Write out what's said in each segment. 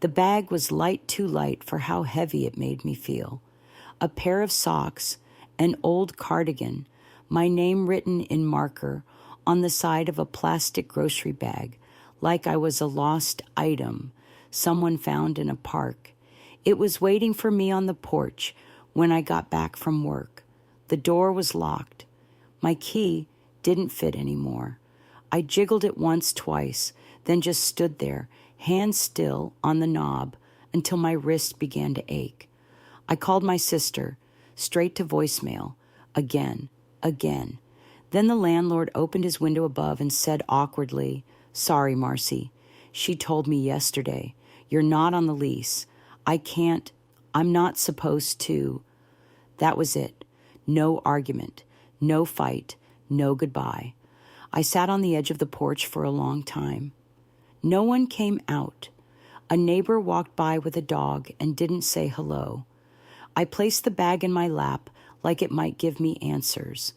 The bag was light, too light for how heavy it made me feel. A pair of socks, an old cardigan, my name written in marker on the side of a plastic grocery bag, like I was a lost item someone found in a park. It was waiting for me on the porch when I got back from work. The door was locked. My key didn't fit anymore. I jiggled it once, twice, then just stood there, hands still on the knob, until my wrist began to ache. I called my sister, straight to voicemail, again. Then the landlord opened his window above and said awkwardly, "Sorry, Marcy. She told me yesterday. You're not on the lease. I'm not supposed to." That was it. No argument, no fight, no goodbye. I sat on the edge of the porch for a long time. No one came out. A neighbor walked by with a dog and didn't say hello. I placed the bag in my lap like it might give me answers.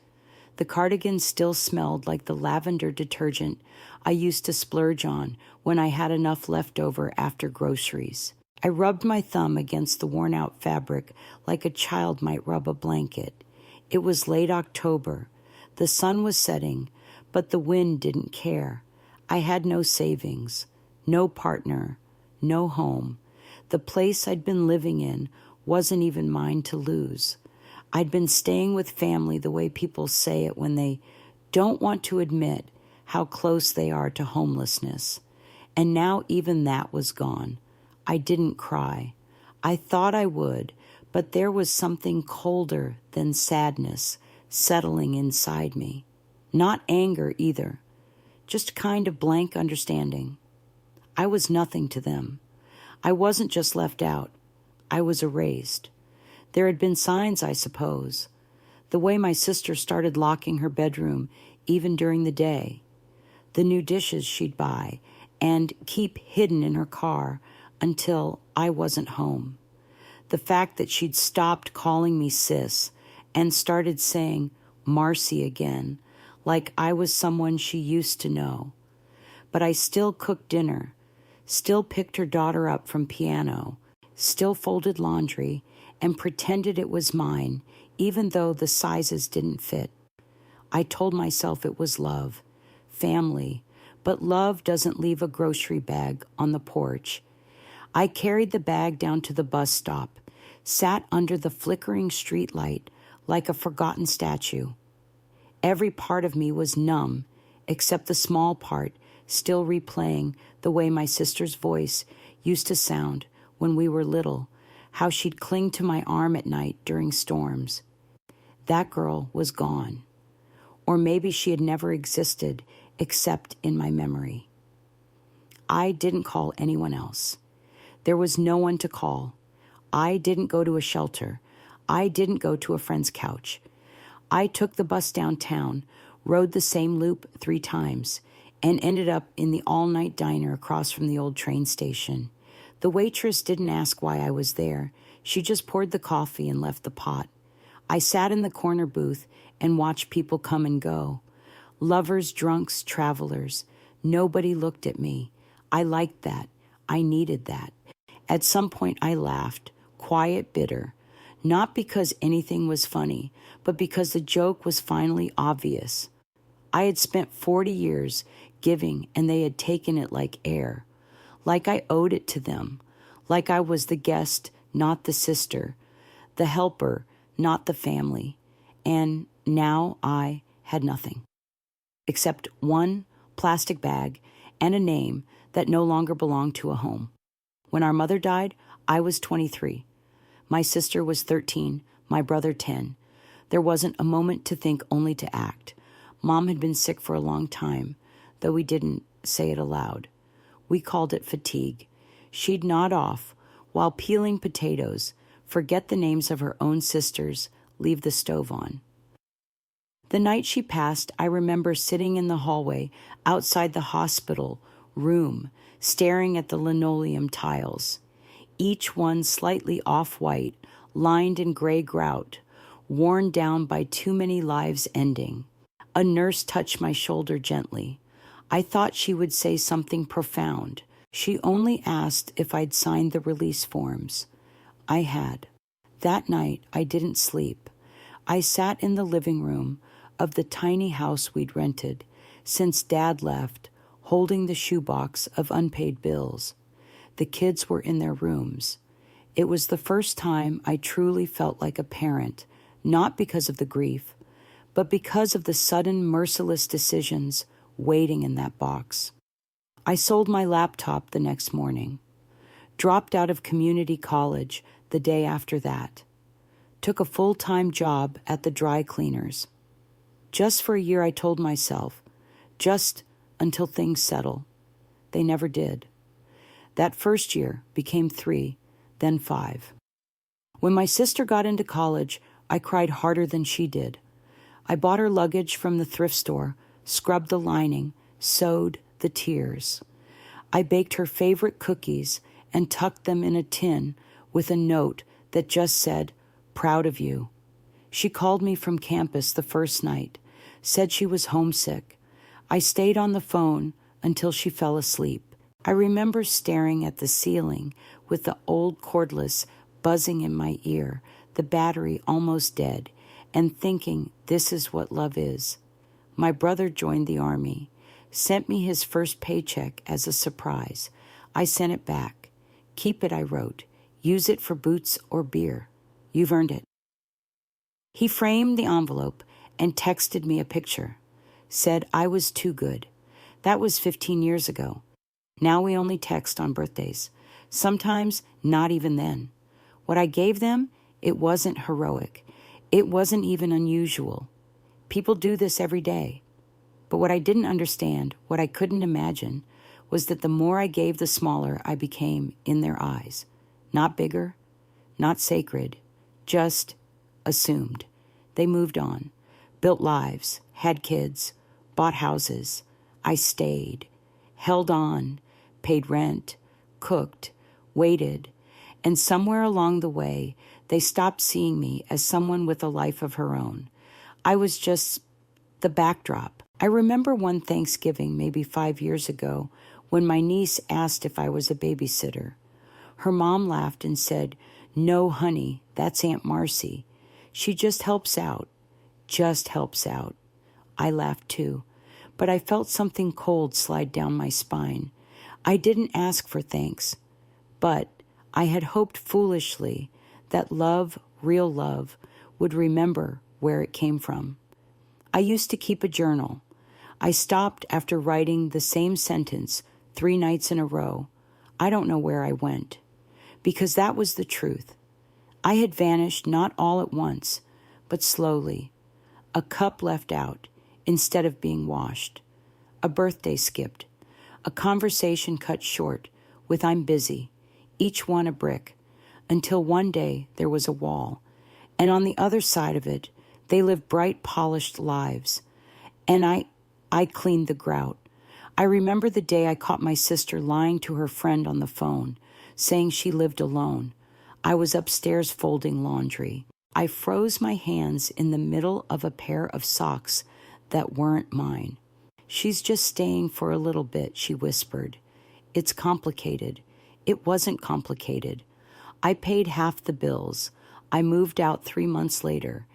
The cardigan still smelled like the lavender detergent I used to splurge on when I had enough left over after groceries. I rubbed my thumb against the worn-out fabric like a child might rub a blanket. It was late October. The sun was setting, but the wind didn't care. I had no savings, no partner, no home. The place I'd been living in wasn't even mine to lose. I'd been staying with family the way people say it when they don't want to admit how close they are to homelessness. And now even that was gone. I didn't cry. I thought I would, but there was something colder than sadness settling inside me. Not anger either, just kind of blank understanding. I was nothing to them. I wasn't just left out. I was erased. There had been signs, I suppose. The way my sister started locking her bedroom even during the day. The new dishes she'd buy and keep hidden in her car until I wasn't home. The fact that she'd stopped calling me sis and started saying Marcy again, like I was someone she used to know. But I still cooked dinner, still picked her daughter up from piano, still folded laundry, and pretended it was mine, even though the sizes didn't fit. I told myself it was love, family, but love doesn't leave a grocery bag on the porch. I carried the bag down to the bus stop, sat under the flickering street light like a forgotten statue. Every part of me was numb, except the small part still replaying the way my sister's voice used to sound when we were little, how she'd cling to my arm at night during storms. That girl was gone. Or maybe she had never existed except in my memory. I didn't call anyone else. There was no one to call. I didn't go to a shelter. I didn't go to a friend's couch. I took the bus downtown, rode the same loop 3 times, and ended up in the all-night diner across from the old train station. The waitress didn't ask why I was there. She just poured the coffee and left the pot. I sat in the corner booth and watched people come and go. Lovers, drunks, travelers. Nobody looked at me. I liked that. I needed that. At some point I laughed, quiet, bitter. Not because anything was funny, but because the joke was finally obvious. I had spent 40 years giving, and they had taken it like air. Like I owed it to them. Like I was the guest, not the sister. The helper, not the family. And now I had nothing. Except one plastic bag and a name that no longer belonged to a home. When our mother died, I was 23. My sister was 13, my brother 10. There wasn't a moment to think, only to act. Mom had been sick for a long time, though we didn't say it aloud. We called it fatigue. She'd nod off while peeling potatoes, forget the names of her own sisters, leave the stove on. The night she passed, I remember sitting in the hallway outside the hospital room, staring at the linoleum tiles, each one slightly off-white, lined in gray grout, worn down by too many lives ending. A nurse touched my shoulder gently. I thought she would say something profound, She only asked if I'd signed the release forms. I had. That night, I didn't sleep. I sat in the living room of the tiny house we'd rented since Dad left, holding the shoebox of unpaid bills. The kids were in their rooms. It was the first time I truly felt like a parent, not because of the grief, but because of the sudden, merciless decisions waiting in that box. I sold my laptop the next morning, dropped out of community college the day after that, took a full-time job at the dry cleaners. Just for a year, I told myself, just until things settle. They never did. That first year became 3, then 5. When my sister got into college, I cried harder than she did. I bought her luggage from the thrift store, scrubbed the lining, sewed the tears. I baked her favorite cookies and tucked them in a tin with a note that just said, "Proud of you." She called me from campus the first night, said she was homesick. I stayed on the phone until she fell asleep. I remember staring at the ceiling with the old cordless buzzing in my ear, the battery almost dead, and thinking this is what love is. My brother joined the army, sent me his first paycheck as a surprise. I sent it back. "Keep it," I wrote. "Use it for boots or beer. You've earned it." He framed the envelope and texted me a picture. Said I was too good. That was 15 years ago. Now we only text on birthdays. Sometimes not even then. What I gave them, it wasn't heroic. It wasn't even unusual. People do this every day. But what I didn't understand, what I couldn't imagine, was that the more I gave, the smaller I became in their eyes. Not bigger, not sacred, just assumed. They moved on, built lives, had kids, bought houses. I stayed, held on, paid rent, cooked, waited, and somewhere along the way, they stopped seeing me as someone with a life of her own. I was just the backdrop. I remember one Thanksgiving, maybe 5 years ago, when my niece asked if I was a babysitter. Her mom laughed and said, "No, honey, that's Aunt Marcy. She just helps out. Just helps out." I laughed too, but I felt something cold slide down my spine. I didn't ask for thanks, but I had hoped foolishly that love, real love, would remember where it came from. I used to keep a journal. I stopped after writing the same sentence 3 nights in a row. I don't know where I went, because that was the truth. I had vanished not all at once, but slowly. A cup left out instead of being washed. A birthday skipped. A conversation cut short with "I'm busy," each one a brick, until one day there was a wall, and on the other side of it, they lived bright, polished lives. And I cleaned the grout. I remember the day I caught my sister lying to her friend on the phone, saying she lived alone. I was upstairs folding laundry. I froze my hands in the middle of a pair of socks that weren't mine. "She's just staying for a little bit," she whispered. "It's complicated." It wasn't complicated. I paid half the bills. I moved out 3 months later,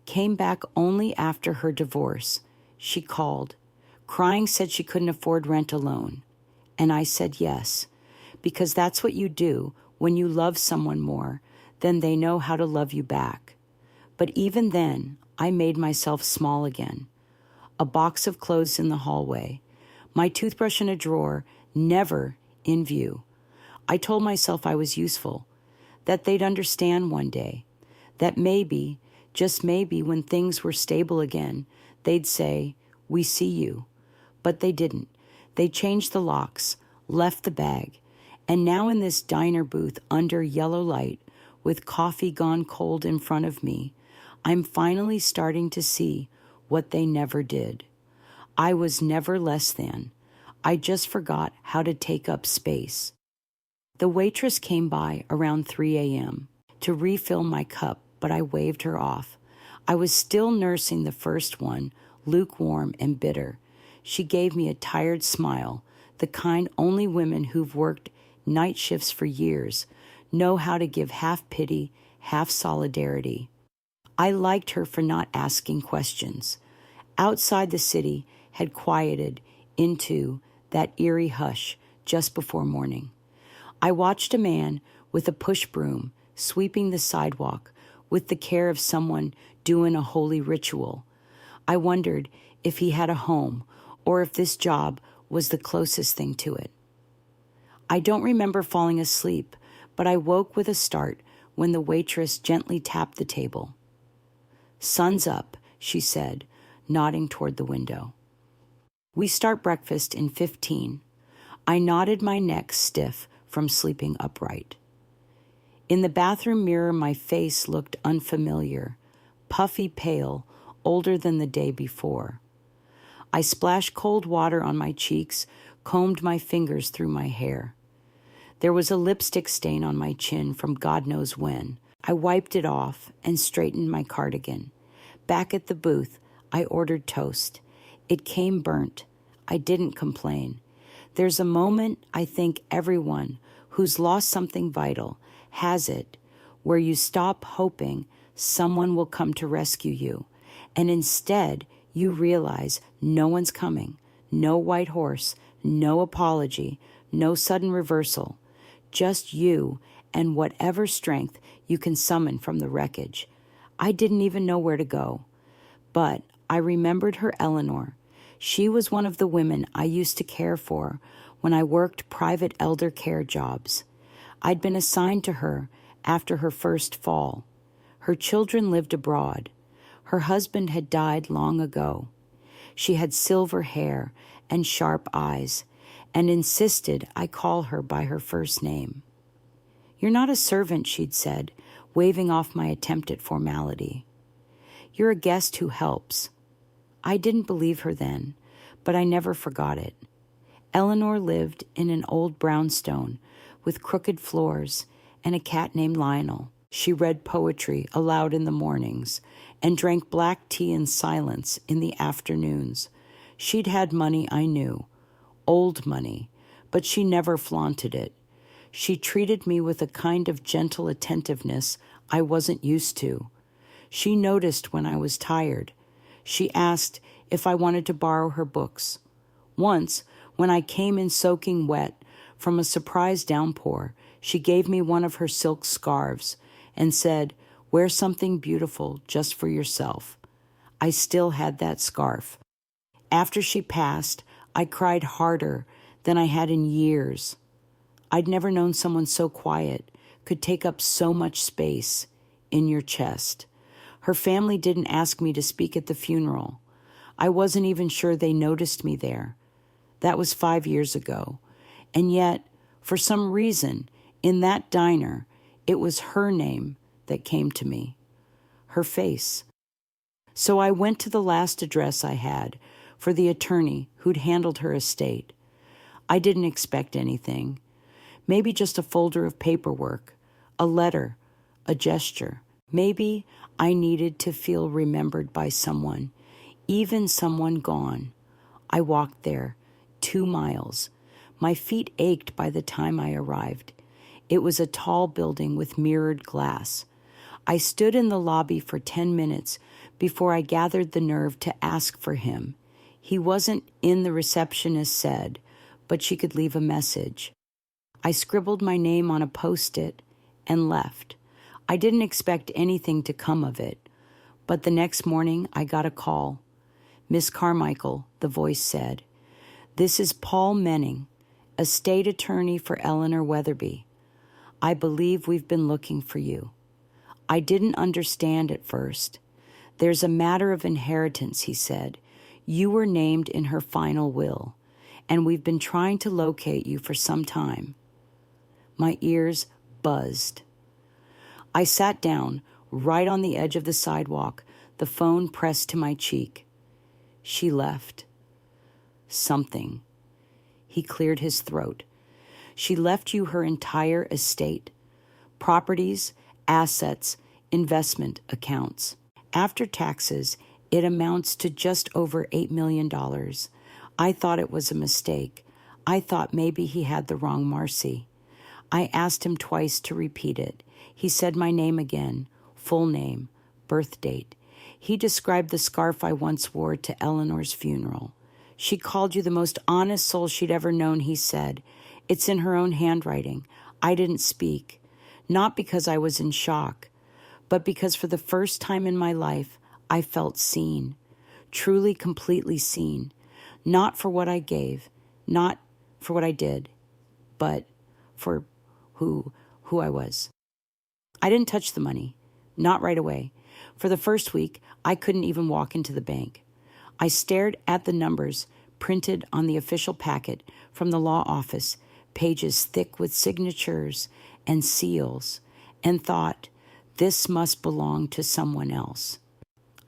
came back only after her divorce. She called. Crying, said she couldn't afford rent alone. And I said yes, because that's what you do when you love someone more than they know how to love you back. But even then, I made myself small again. A box of clothes in the hallway, my toothbrush in a drawer, never in view. I told myself I was useful, that they'd understand one day, that maybe, just maybe, when things were stable again, they'd say, "We see you." But they didn't. They changed the locks, left the bag, and now in this diner booth under yellow light, with coffee gone cold in front of me, I'm finally starting to see what they never did. I was never less than. I just forgot how to take up space. The waitress came by around 3 a.m. to refill my cup, but I waved her off. I was still nursing the first one, lukewarm and bitter. She gave me a tired smile, the kind only women who've worked night shifts for years know how to give half pity, half solidarity. I liked her for not asking questions. Outside the city had quieted into that eerie hush just before morning. I watched a man with a push broom sweeping the sidewalk with the care of someone doing a holy ritual. I wondered if he had a home or if this job was the closest thing to it. I don't remember falling asleep, but I woke with a start when the waitress gently tapped the table. "Sun's up," she said, nodding toward the window. "We start breakfast in 15. I nodded, my neck stiff from sleeping upright. In the bathroom mirror, my face looked unfamiliar, puffy pale, older than the day before. I splashed cold water on my cheeks, combed my fingers through my hair. There was a lipstick stain on my chin from God knows when. I wiped it off and straightened my cardigan. Back at the booth, I ordered toast. It came burnt. I didn't complain. There's a moment I think everyone who's lost something vital has it, where you stop hoping someone will come to rescue you, and instead you realize no one's coming, no white horse, no apology, no sudden reversal, just you and whatever strength you can summon from the wreckage. I didn't even know where to go, but I remembered her Eleanor. She was one of the women I used to care for when I worked private elder care jobs. I'd been assigned to her after her first fall. Her children lived abroad. Her husband had died long ago. She had silver hair and sharp eyes, and insisted I call her by her first name. "You're not a servant," she'd said, waving off my attempt at formality. "You're a guest who helps." I didn't believe her then, but I never forgot it. Eleanor lived in an old brownstone with crooked floors and a cat named Lionel. She read poetry aloud in the mornings and drank black tea in silence in the afternoons. She'd had money, I knew, old money, but she never flaunted it. She treated me with a kind of gentle attentiveness I wasn't used to. She noticed when I was tired. She asked if I wanted to borrow her books. Once, when I came in soaking wet from a surprise downpour, she gave me one of her silk scarves and said, "Wear something beautiful just for yourself." I still had that scarf. After she passed, I cried harder than I had in years. I'd never known someone so quiet could take up so much space in your chest. Her family didn't ask me to speak at the funeral. I wasn't even sure they noticed me there. That was 5 years ago. And yet, for some reason, in that diner, it was her name that came to me. Her face. So I went to the last address I had for the attorney who'd handled her estate. I didn't expect anything. Maybe just a folder of paperwork, a letter, a gesture. Maybe I needed to feel remembered by someone, even someone gone. I walked there, 2 miles. My feet ached by the time I arrived. It was a tall building with mirrored glass. I stood in the lobby for 10 minutes before I gathered the nerve to ask for him. He wasn't in, the receptionist said, but she could leave a message. I scribbled my name on a Post-it and left. I didn't expect anything to come of it, but the next morning I got a call. "Miss Carmichael," the voice said. "This is Paul Menning, estate attorney for Eleanor Weatherby. I believe we've been looking for you." I didn't understand at first. "There's a matter of inheritance," he said. "You were named in her final will, and we've been trying to locate you for some time." My ears buzzed. I sat down, right on the edge of the sidewalk, the phone pressed to my cheek. "She left." "Something." He cleared his throat. "She left you her entire estate. Properties, assets, investment accounts. After taxes, it amounts to just over $8 million. I thought it was a mistake. I thought maybe he had the wrong Marcy. I asked him twice to repeat it. He said my name again, full name, birth date. He described the scarf I once wore to Eleanor's funeral. She called you the most honest soul she'd ever known, he said. It's in her own handwriting. I didn't speak, not because I was in shock, but because for the first time in my life, I felt seen, truly, completely seen, not for what I gave, not for what I did, but for who I was. I didn't touch the money, not right away. For the first week, I couldn't even walk into the bank. I stared at the numbers printed on the official packet from the law office, pages thick with signatures and seals, and thought, this must belong to someone else.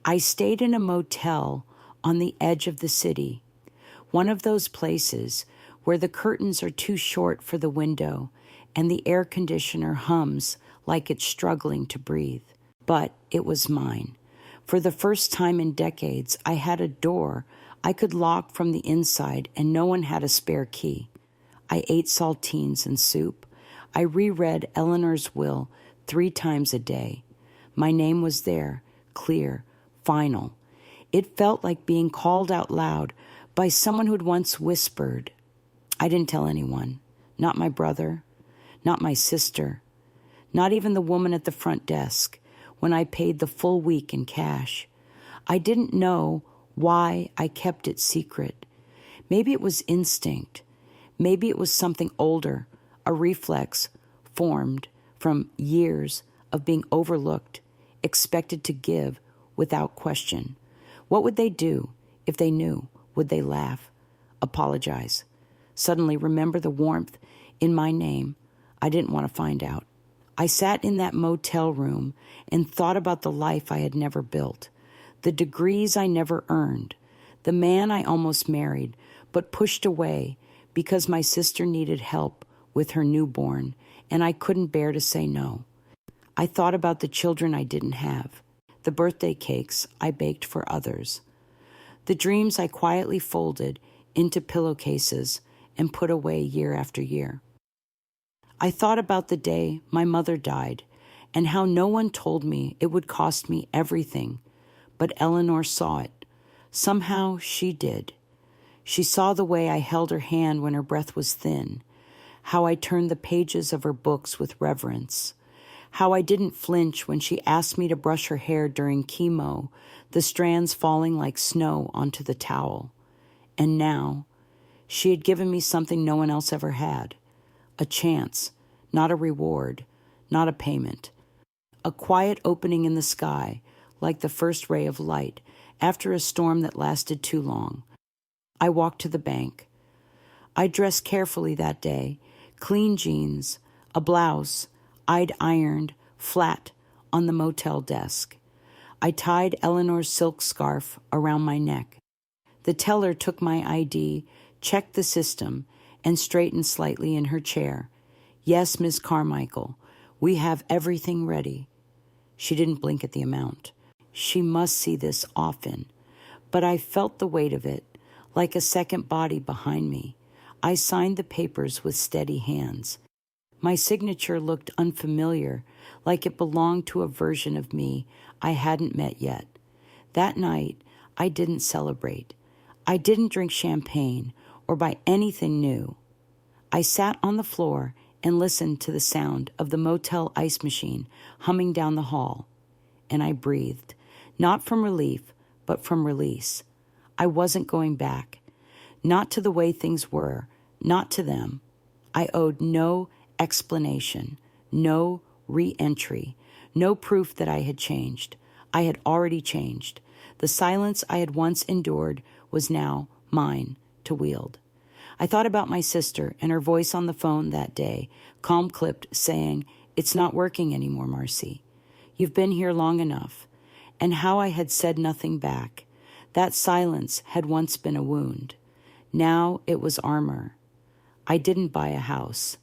I stayed in a motel on the edge of the city, one of those places where the curtains are too short for the window and the air conditioner hums like it's struggling to breathe. But it was mine. For the first time in decades, I had a door I could lock from the inside, and no one had a spare key. I ate saltines and soup. I reread Eleanor's will 3 times a day. My name was there, clear, final. It felt like being called out loud by someone who'd once whispered. I didn't tell anyone, not my brother, not my sister, not even the woman at the front desk when I paid the full week in cash. I didn't know why I kept it secret. Maybe it was instinct. Maybe it was something older, a reflex formed from years of being overlooked, expected to give without question. What would they do if they knew? Would they laugh, apologize, suddenly remember the warmth in my name? I didn't want to find out. I sat in that motel room and thought about the life I had never built, the degrees I never earned, the man I almost married but pushed away because my sister needed help with her newborn and I couldn't bear to say no. I thought about the children I didn't have, the birthday cakes I baked for others, the dreams I quietly folded into pillowcases and put away year after year. I thought about the day my mother died and how no one told me it would cost me everything, but Eleanor saw it. Somehow she did. She saw the way I held her hand when her breath was thin, how I turned the pages of her books with reverence, how I didn't flinch when she asked me to brush her hair during chemo, the strands falling like snow onto the towel. And now, she had given me something no one else ever had. A chance, not a reward, not a payment. A quiet opening in the sky, like the first ray of light after a storm that lasted too long. I walked to the bank. I dressed carefully that day, clean jeans, a blouse, I'd ironed, flat, on the motel desk. I tied Eleanor's silk scarf around my neck. The teller took my ID, checked the system, and straightened slightly in her chair. Yes, Miss Carmichael, we have everything ready. She didn't blink at the amount. She must see this often. But I felt the weight of it, like a second body behind me. I signed the papers with steady hands. My signature looked unfamiliar, like it belonged to a version of me I hadn't met yet. That night, I didn't celebrate. I didn't drink champagne or buy anything new. I sat on the floor and listened to the sound of the motel ice machine humming down the hall. And I breathed, not from relief, but from release. I wasn't going back, not to the way things were, not to them. I owed no explanation, no re-entry, no proof that I had changed. I had already changed. The silence I had once endured was now mine to wield. I thought about my sister and her voice on the phone that day, calm-clipped, saying, "It's not working anymore, Marcy. You've been here long enough." And how I had said nothing back. That silence had once been a wound. Now it was armor. I didn't buy a house.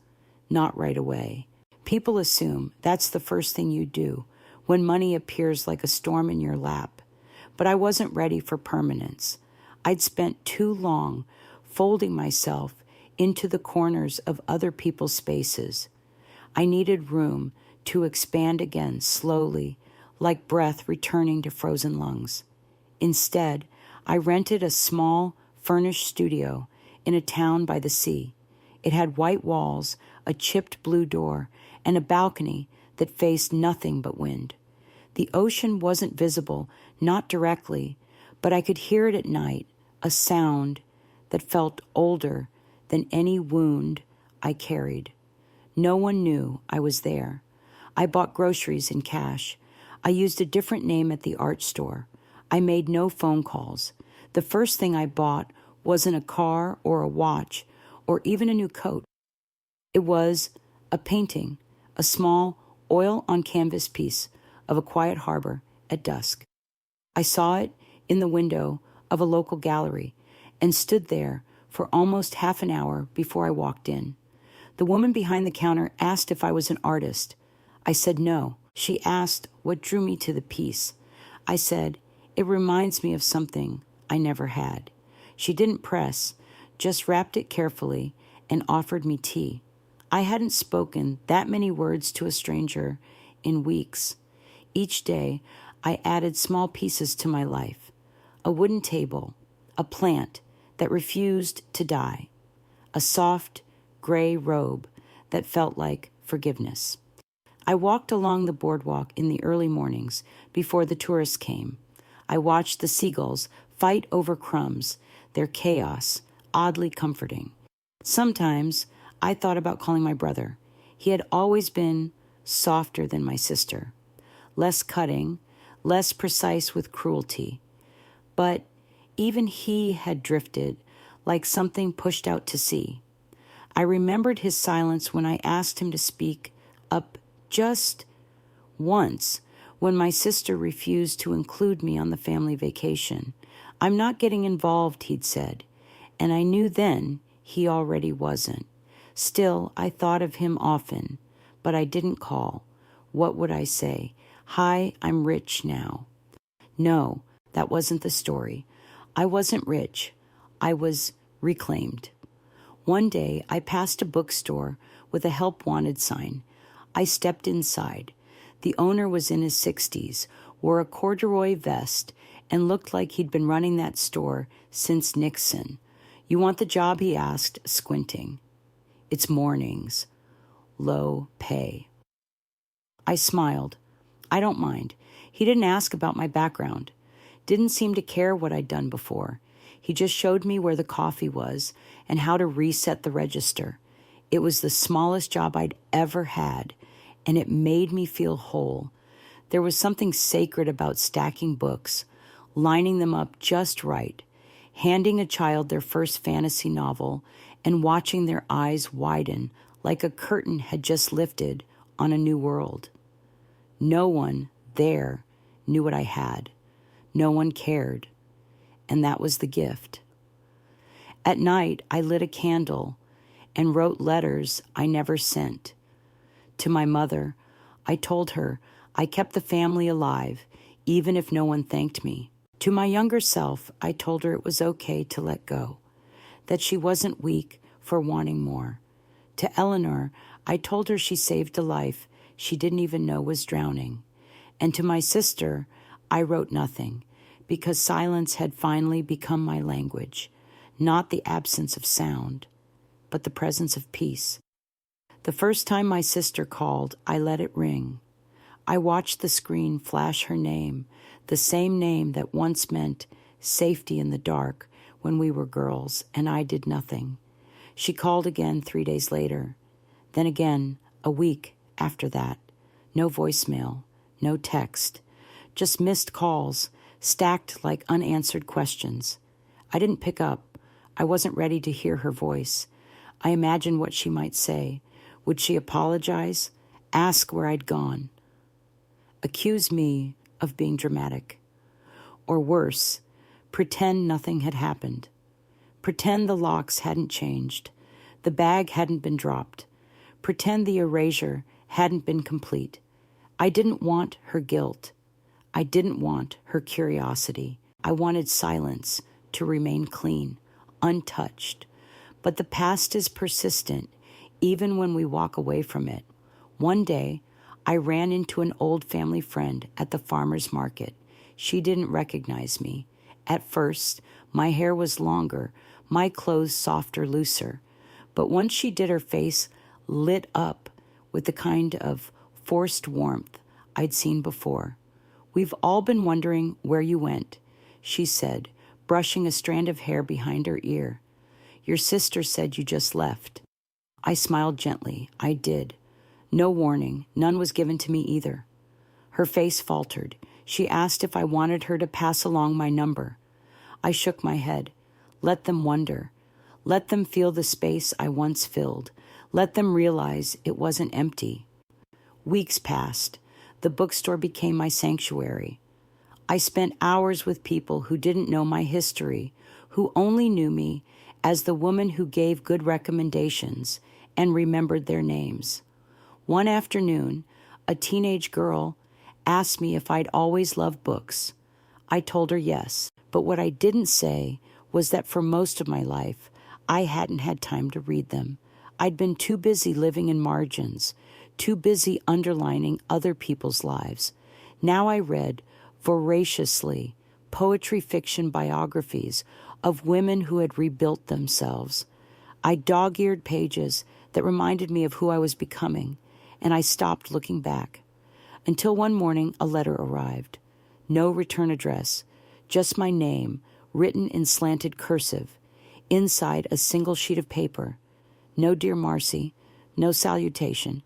Not right away. People assume that's the first thing you do when money appears like a storm in your lap. But I wasn't ready for permanence. I'd spent too long folding myself into the corners of other people's spaces. I needed room to expand again slowly, like breath returning to frozen lungs. Instead, I rented a small, furnished studio in a town by the sea. It had white walls, a chipped blue door, and a balcony that faced nothing but wind. The ocean wasn't visible, not directly, but I could hear it at night, a sound that felt older than any wound I carried. No one knew I was there. I bought groceries in cash. I used a different name at the art store. I made no phone calls. The first thing I bought wasn't a car or a watch or even a new coat. It was a painting, a small oil-on-canvas piece of a quiet harbor at dusk. I saw it in the window of a local gallery and stood there for almost half an hour before I walked in. The woman behind the counter asked if I was an artist. I said no. She asked what drew me to the piece. I said, it reminds me of something I never had. She didn't press, just wrapped it carefully and offered me tea. I hadn't spoken that many words to a stranger in weeks. Each day, I added small pieces to my life. A wooden table, a plant that refused to die, a soft, gray robe that felt like forgiveness. I walked along the boardwalk in the early mornings before the tourists came. I watched the seagulls fight over crumbs, their chaos oddly comforting. Sometimes I thought about calling my brother. He had always been softer than my sister, less cutting, less precise with cruelty. But even he had drifted like something pushed out to sea. I remembered his silence when I asked him to speak up just once when my sister refused to include me on the family vacation. I'm not getting involved, he'd said, and I knew then he already wasn't. Still, I thought of him often, but I didn't call. What would I say? Hi, I'm rich now. No, that wasn't the story. I wasn't rich. I was reclaimed. One day, I passed a bookstore with a help wanted sign. I stepped inside. The owner was in his 60s, wore a corduroy vest, and looked like he'd been running that store since Nixon. You want the job? He asked, squinting. It's mornings. Low pay. I smiled. I don't mind. He didn't ask about my background. Didn't seem to care what I'd done before. He just showed me where the coffee was and how to reset the register. It was the smallest job I'd ever had, and it made me feel whole. There was something sacred about stacking books, lining them up just right, handing a child their first fantasy novel, and watching their eyes widen like a curtain had just lifted on a new world. No one there knew what I had. No one cared. And that was the gift. At night, I lit a candle and wrote letters I never sent. To my mother, I told her I kept the family alive, even if no one thanked me. To my younger self, I told her it was okay to let go, that she wasn't weak for wanting more. To Eleanor, I told her she saved a life she didn't even know was drowning. And to my sister, I wrote nothing, because silence had finally become my language, not the absence of sound, but the presence of peace. The first time my sister called, I let it ring. I watched the screen flash her name, the same name that once meant safety in the dark when we were girls, and I did nothing. She called again 3 days later, then again a week after that. No voicemail, no text, just missed calls, stacked like unanswered questions. I didn't pick up. I wasn't ready to hear her voice. I imagined what she might say. Would she apologize? Ask where I'd gone? Accuse me of being dramatic? Or worse, pretend nothing had happened? Pretend the locks hadn't changed, the bag hadn't been dropped, pretend the erasure hadn't been complete. I didn't want her guilt. I didn't want her curiosity. I wanted silence to remain clean, untouched. But the past is persistent, even when we walk away from it. One day, I ran into an old family friend at the farmer's market. She didn't recognize me. At first, my hair was longer, my clothes softer, looser. But once she did, her face lit up with the kind of forced warmth I'd seen before. "We've all been wondering where you went," she said, brushing a strand of hair behind her ear. "Your sister said you just left." I smiled gently. I did. No warning. None was given to me either. Her face faltered. She asked if I wanted her to pass along my number. I shook my head. Let them wonder. Let them feel the space I once filled. Let them realize it wasn't empty. Weeks passed. The bookstore became my sanctuary. I spent hours with people who didn't know my history, who only knew me as the woman who gave good recommendations and remembered their names. One afternoon, a teenage girl asked me if I'd always loved books. I told her yes, but what I didn't say was that for most of my life, I hadn't had time to read them. I'd been too busy living in margins, too busy underlining other people's lives. Now I read voraciously poetry fiction biographies of women who had rebuilt themselves. I dog-eared pages that reminded me of who I was becoming, and I stopped looking back. Until one morning, a letter arrived. No return address, just my name, written in slanted cursive, inside a single sheet of paper. No dear Marcy, no salutation,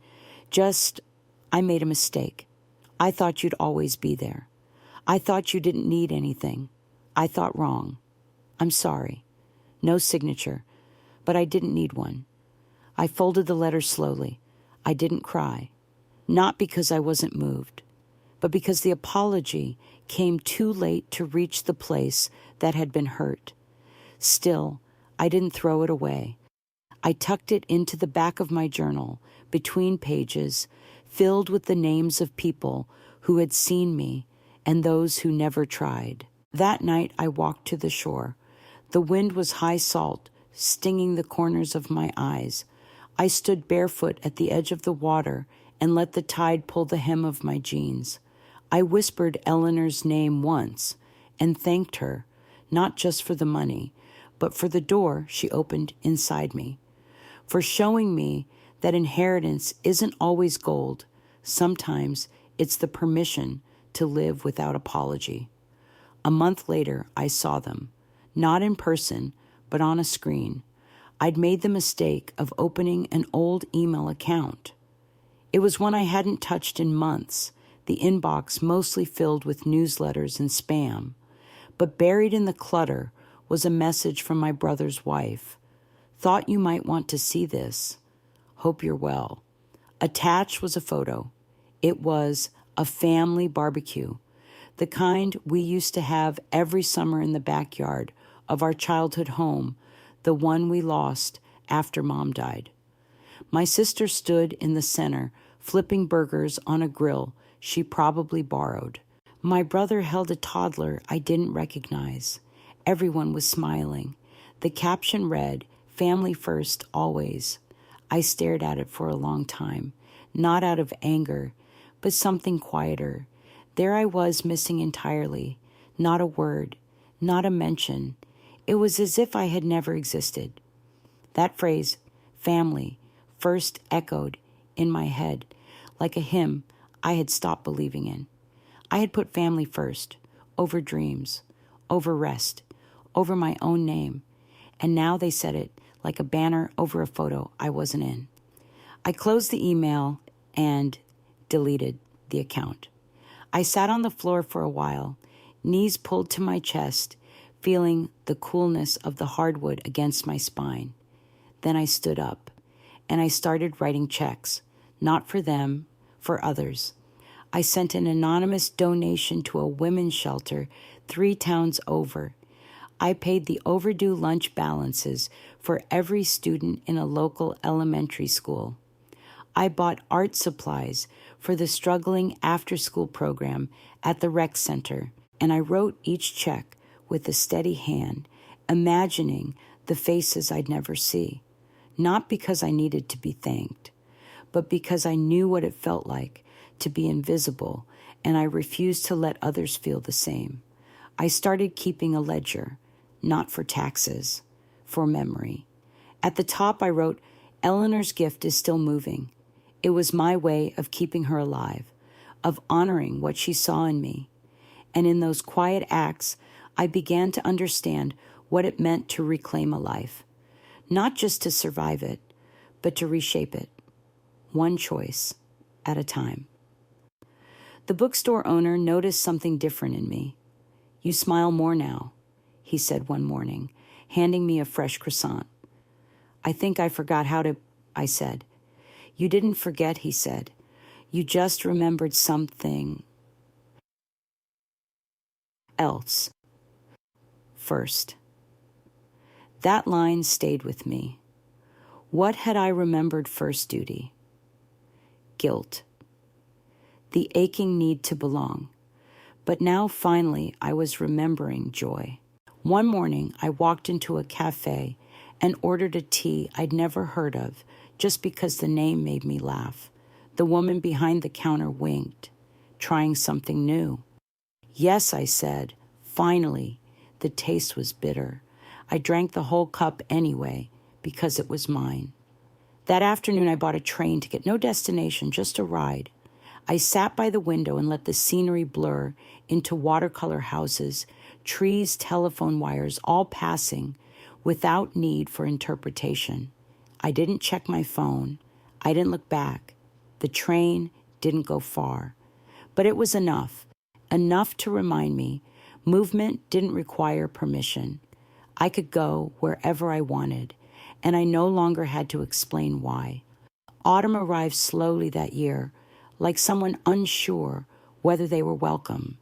just, "I made a mistake. I thought you'd always be there. I thought you didn't need anything. I thought wrong. I'm sorry." No signature, but I didn't need one. I folded the letter slowly. I didn't cry. Not because I wasn't moved, but because the apology came too late to reach the place that had been hurt. Still, I didn't throw it away. I tucked it into the back of my journal, between pages, filled with the names of people who had seen me and those who never tried. That night I walked to the shore. The wind was high salt, stinging the corners of my eyes. I stood barefoot at the edge of the water and let the tide pull the hem of my jeans. I whispered Eleanor's name once and thanked her, not just for the money, but for the door she opened inside me, for showing me that inheritance isn't always gold. Sometimes it's the permission to live without apology. A month later, I saw them, not in person, but on a screen. I'd made the mistake of opening an old email account. It was one I hadn't touched in months, the inbox mostly filled with newsletters and spam. But buried in the clutter was a message from my brother's wife. "Thought you might want to see this. Hope you're well." Attached was a photo. It was a family barbecue, the kind we used to have every summer in the backyard of our childhood home, the one we lost after Mom died. My sister stood in the center, flipping burgers on a grill she probably borrowed. My brother held a toddler I didn't recognize. Everyone was smiling. The caption read, "Family first, always." I stared at it for a long time, not out of anger, but something quieter. There I was, missing entirely. Not a word, not a mention. It was as if I had never existed. That phrase, family, first echoed in my head like a hymn I had stopped believing in. I had put family first, over dreams, over rest, over my own name, and now they said it like a banner over a photo I wasn't in. I closed the email and deleted the account. I sat on the floor for a while, knees pulled to my chest, feeling the coolness of the hardwood against my spine. Then I stood up, and I started writing checks, not for them, for others. I sent an anonymous donation to a women's shelter 3 towns over. I paid the overdue lunch balances for every student in a local elementary school. I bought art supplies for the struggling after-school program at the rec center, and I wrote each check with a steady hand, imagining the faces I'd never see, not because I needed to be thanked, but because I knew what it felt like to be invisible, and I refused to let others feel the same. I started keeping a ledger, not for taxes, for memory. At the top I wrote, "Eleanor's gift is still moving." It was my way of keeping her alive, of honoring what she saw in me. And in those quiet acts, I began to understand what it meant to reclaim a life, not just to survive it, but to reshape it, one choice at a time. The bookstore owner noticed something different in me. "You smile more now," he said one morning, handing me a fresh croissant. "I think I forgot how to," I said. "You didn't forget," he said. "You just remembered something else first." That line stayed with me. What had I remembered first, Duty? Guilt. The aching need to belong. But now finally I was remembering joy. One morning I walked into a cafe and ordered a tea I'd never heard of just because the name made me laugh. The woman behind the counter winked, trying something new. "Yes," I said. Finally, the taste was bitter. I drank the whole cup anyway because it was mine. That afternoon I bought a train ticket, no destination, just a ride. I sat by the window and let the scenery blur into watercolor houses, trees, telephone wires, all passing without need for interpretation. I didn't check my phone. I didn't look back. The train didn't go far. But it was enough to remind me movement didn't require permission. I could go wherever I wanted, and I no longer had to explain why. Autumn arrived slowly that year, like someone unsure whether they were welcome.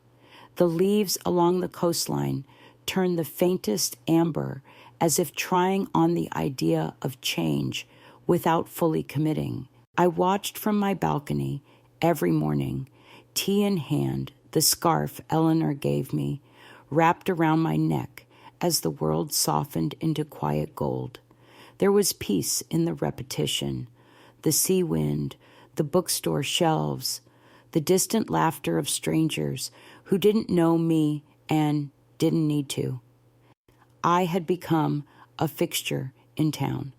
The leaves along the coastline turned the faintest amber, as if trying on the idea of change without fully committing. I watched from my balcony every morning, tea in hand, the scarf Eleanor gave me, wrapped around my neck as the world softened into quiet gold. There was peace in the repetition, the sea wind, the bookstore shelves, the distant laughter of strangers who didn't know me and didn't need to. I had become a fixture in town.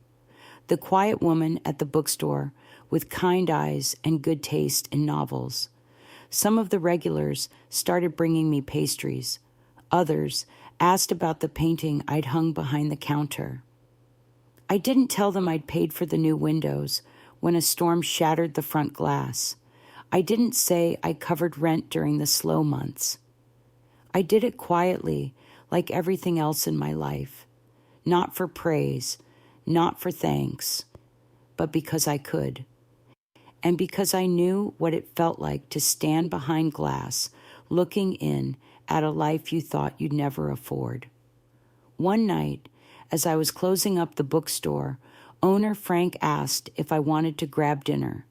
The quiet woman at the bookstore with kind eyes and good taste in novels. Some of the regulars started bringing me pastries. Others asked about the painting I'd hung behind the counter. I didn't tell them I'd paid for the new windows when a storm shattered the front glass. I didn't say I covered rent during the slow months. I did it quietly, like everything else in my life. Not for praise, not for thanks, but because I could. And because I knew what it felt like to stand behind glass, looking in at a life you thought you'd never afford. One night, as I was closing up the bookstore, owner Frank asked if I wanted to grab dinner.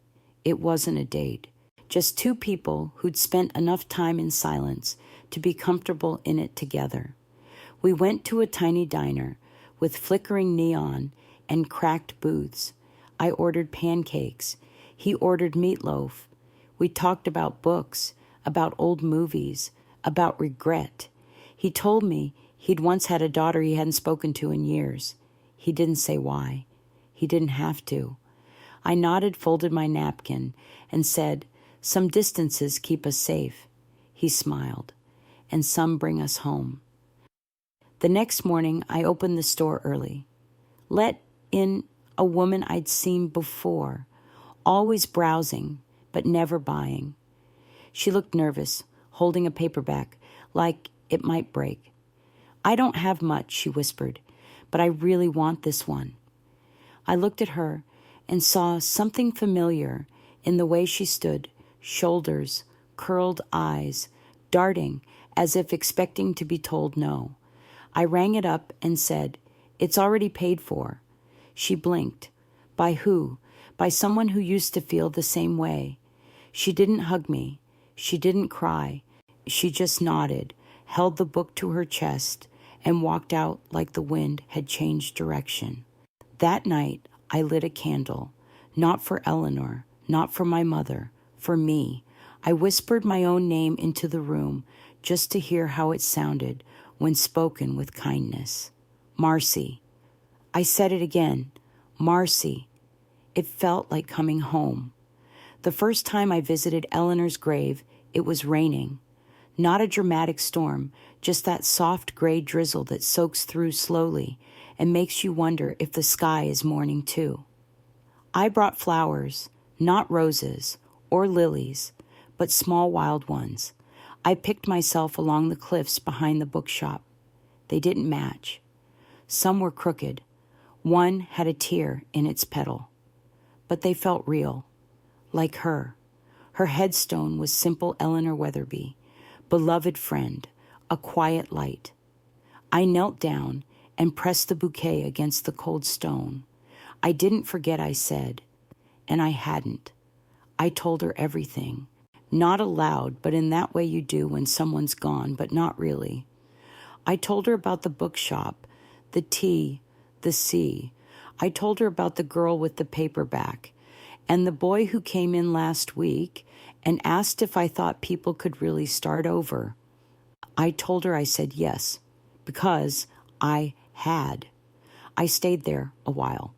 It wasn't a date, just two people who'd spent enough time in silence to be comfortable in it together. We went to a tiny diner with flickering neon and cracked booths. I ordered pancakes. He ordered meatloaf. We talked about books, about old movies, about regret. He told me he'd once had a daughter he hadn't spoken to in years. He didn't say why. He didn't have to. I nodded, folded my napkin, and said, "Some distances keep us safe." He smiled, "And some bring us home." The next morning, I opened the store early. Let in a woman I'd seen before, always browsing, but never buying. She looked nervous, holding a paperback, like it might break. "I don't have much," she whispered, "but I really want this one." I looked at her and saw something familiar in the way she stood, shoulders, curled eyes, darting as if expecting to be told no. I rang it up and said, "It's already paid for." She blinked. By who? By someone who used to feel the same way. She didn't hug me. She didn't cry. She just nodded, held the book to her chest, and walked out like the wind had changed direction. That night, I lit a candle, not for Eleanor, not for my mother, for me. I whispered my own name into the room just to hear how it sounded when spoken with kindness. Marcy. I said it again. Marcy. It felt like coming home. The first time I visited Eleanor's grave, it was raining. Not a dramatic storm, just that soft gray drizzle that soaks through slowly and makes you wonder if the sky is mourning too. I brought flowers, not roses or lilies, but small wild ones. I picked myself along the cliffs behind the bookshop. They didn't match. Some were crooked. One had a tear in its petal. But they felt real, like her. Her headstone was simple Eleanor Weatherby, beloved friend, a quiet light. I knelt down and pressed the bouquet against the cold stone. I didn't forget I said, and I hadn't. I told her everything, not aloud, but in that way you do when someone's gone, but not really. I told her about the bookshop, the tea, the sea. I told her about the girl with the paperback and the boy who came in last week and asked if I thought people could really start over. I told her I said yes, because I had. I stayed there a while,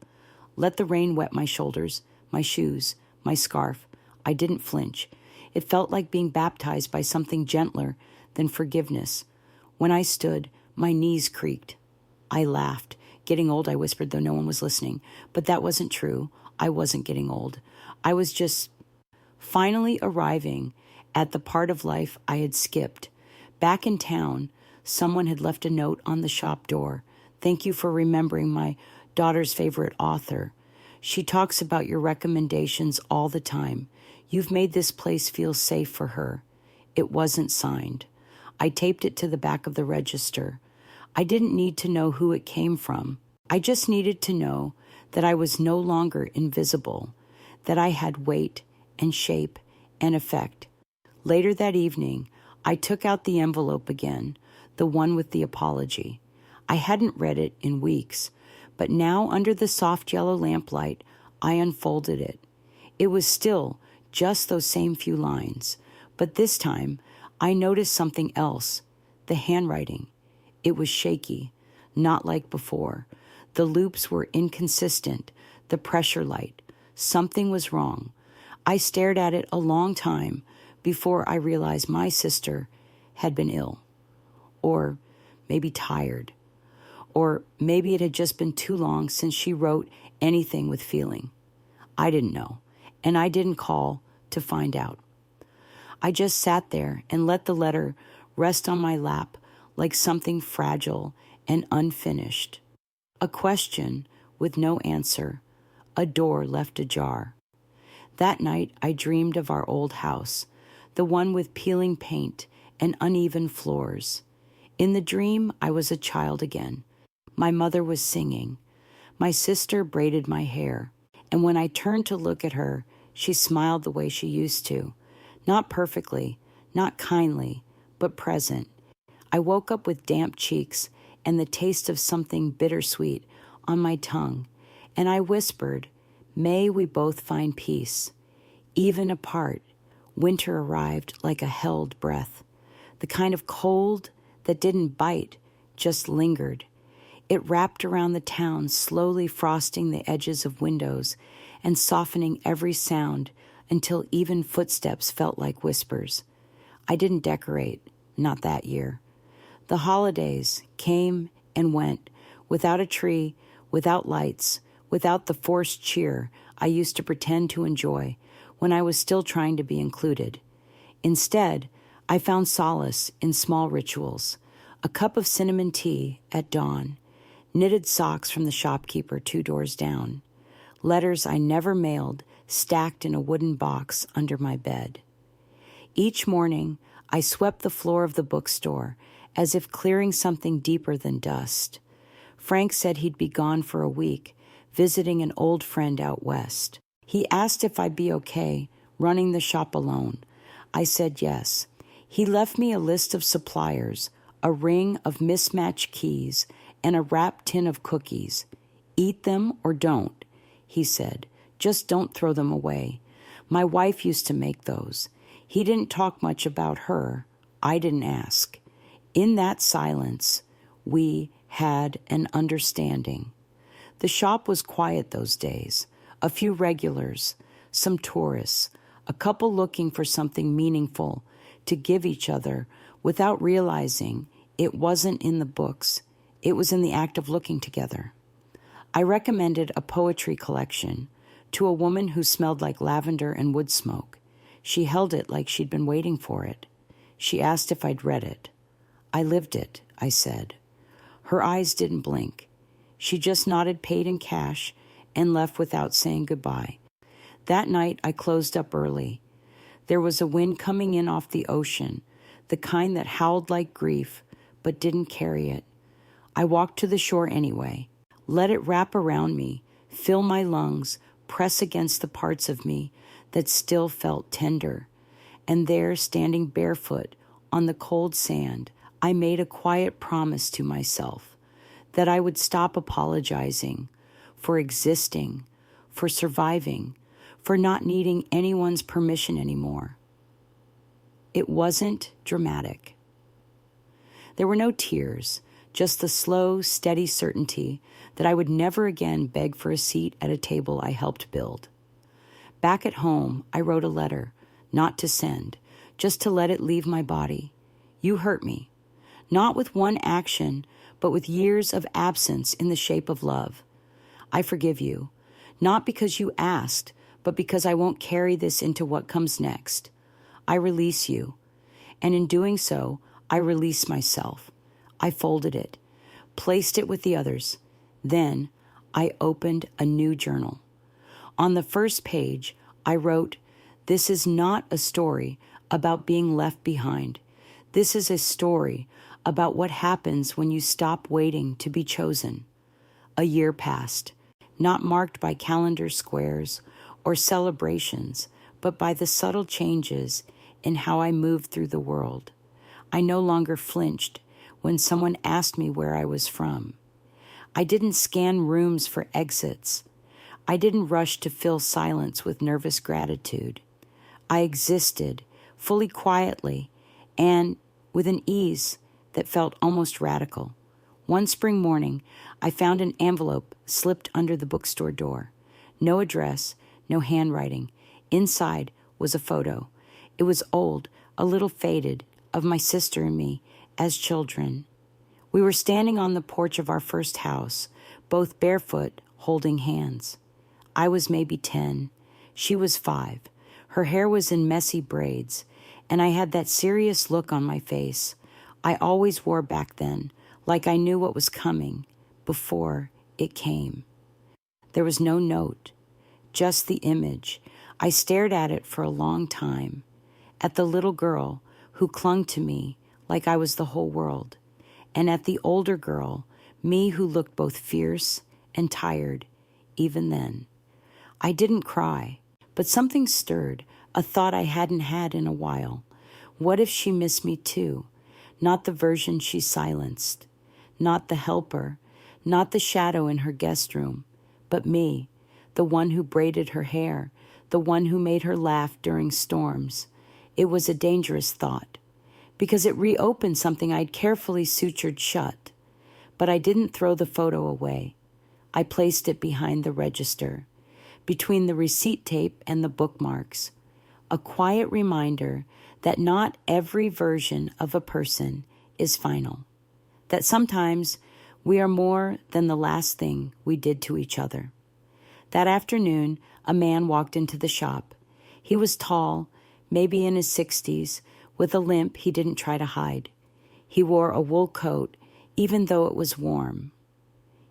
let the rain wet my shoulders, my shoes, my scarf. I didn't flinch. It felt like being baptized by something gentler than forgiveness. When I stood, my knees creaked. I laughed. Getting old, I whispered, though no one was listening. But that wasn't true. I wasn't getting old. I was just finally arriving at the part of life I had skipped. Back in town, someone had left a note on the shop door. Thank you for remembering my daughter's favorite author. She talks about your recommendations all the time. You've made this place feel safe for her. It wasn't signed. I taped it to the back of the register. I didn't need to know who it came from. I just needed to know that I was no longer invisible, that I had weight and shape and effect. Later that evening, I took out the envelope again, the one with the apology. I hadn't read it in weeks, but now under the soft yellow lamplight, I unfolded it. It was still just those same few lines, but this time I noticed something else, the handwriting. It was shaky, not like before. The loops were inconsistent, the pressure light. Something was wrong. I stared at it a long time before I realized my sister had been ill, or maybe tired, or maybe it had just been too long since she wrote anything with feeling. I didn't know, and I didn't call to find out. I just sat there and let the letter rest on my lap like something fragile and unfinished. A question with no answer, a door left ajar. That night I dreamed of our old house, the one with peeling paint and uneven floors. In the dream, I was a child again. My mother was singing. My sister braided my hair, and when I turned to look at her, she smiled the way she used to. Not perfectly, not kindly, but present. I woke up with damp cheeks and the taste of something bittersweet on my tongue, and I whispered, "May we both find peace." Even apart, winter arrived like a held breath, the kind of cold that didn't bite, just lingered. It wrapped around the town, slowly frosting the edges of windows and softening every sound until even footsteps felt like whispers. I didn't decorate, not that year. The holidays came and went, without a tree, without lights, without the forced cheer I used to pretend to enjoy when I was still trying to be included. Instead, I found solace in small rituals, a cup of cinnamon tea at dawn, knitted socks from the shopkeeper 2 doors down, letters I never mailed stacked in a wooden box under my bed. Each morning, I swept the floor of the bookstore as if clearing something deeper than dust. Frank said he'd be gone for a week, visiting an old friend out west. He asked if I'd be okay running the shop alone. I said yes. He left me a list of suppliers, a ring of mismatched keys, and a wrapped tin of cookies. Eat them or don't, he said. Just don't throw them away. My wife used to make those. He didn't talk much about her. I didn't ask. In that silence, we had an understanding. The shop was quiet those days. A few regulars, some tourists, a couple looking for something meaningful to give each other without realizing it wasn't in the books. It was in the act of looking together. I recommended a poetry collection to a woman who smelled like lavender and wood smoke. She held it like she'd been waiting for it. She asked if I'd read it. I lived it, I said. Her eyes didn't blink. She just nodded, paid in cash, and left without saying goodbye. That night, I closed up early. There was a wind coming in off the ocean, the kind that howled like grief, but didn't carry it. I walked to the shore anyway, let it wrap around me, fill my lungs, press against the parts of me that still felt tender. And there, standing barefoot on the cold sand, I made a quiet promise to myself that I would stop apologizing for existing, for surviving, for not needing anyone's permission anymore. It wasn't dramatic. There were no tears, just the slow, steady certainty that I would never again beg for a seat at a table I helped build. Back at home, I wrote a letter, not to send, just to let it leave my body. You hurt me, not with one action, but with years of absence in the shape of love. I forgive you, not because you asked, but because I won't carry this into what comes next. I release you, and in doing so, I release myself. I folded it, placed it with the others. Then I opened a new journal. On the first page, I wrote, "This is not a story about being left behind. This is a story about what happens when you stop waiting to be chosen." A year passed, not marked by calendar squares or celebrations, but by the subtle changes in how I moved through the world. I no longer flinched when someone asked me where I was from. I didn't scan rooms for exits. I didn't rush to fill silence with nervous gratitude. I existed, fully quietly, and with an ease that felt almost radical. One spring morning, I found an envelope slipped under the bookstore door. No address, no handwriting. Inside was a photo. It was old, a little faded, of my sister and me as children. We were standing on the porch of our first house, both barefoot, holding hands. I was maybe 10. She was 5. Her hair was in messy braids, and I had that serious look on my face I always wore back then, like I knew what was coming before it came. There was no note, just the image. I stared at it for a long time, at the little girl who clung to me like I was the whole world, and at the older girl, me who looked both fierce and tired, even then. I didn't cry, but something stirred, a thought I hadn't had in a while. What if she missed me too? Not the version she silenced, not the helper, not the shadow in her guest room, but me, the one who braided her hair, the one who made her laugh during storms. It was a dangerous thought, because it reopened something I'd carefully sutured shut. But I didn't throw the photo away. I placed it behind the register, between the receipt tape and the bookmarks, a quiet reminder that not every version of a person is final, that sometimes we are more than the last thing we did to each other. That afternoon, a man walked into the shop. He was tall, maybe in his 60s, with a limp he didn't try to hide. He wore a wool coat, even though it was warm.